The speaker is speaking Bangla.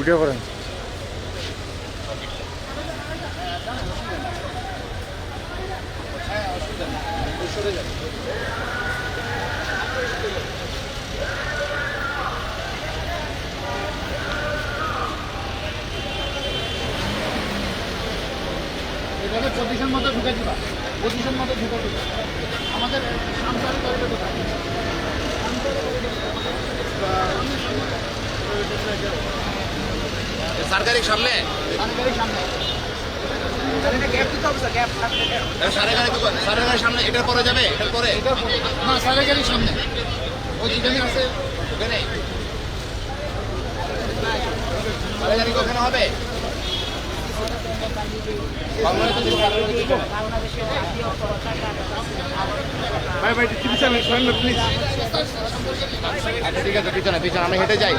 উঠে পড়েন। এটাকে পজিশন মতো ঢুকে দিবা, পজিশন মতো ঢুকে দিবা। আমাদের সামসারি করে দেবো সরকারি সামনে সামনে সামনে সরকারি সামনে এটার পরে যাবে, এটার পরে না সারের গাড়ির সামনে ওই যেখানে আছে ওখানে সরকারি ওখানে হবে। ভাই ভাই পিছনে সরেন না প্লিজ। আচ্ছা ঠিক আছে, পিছনে পিছনে আমরা হেঁটে যাই।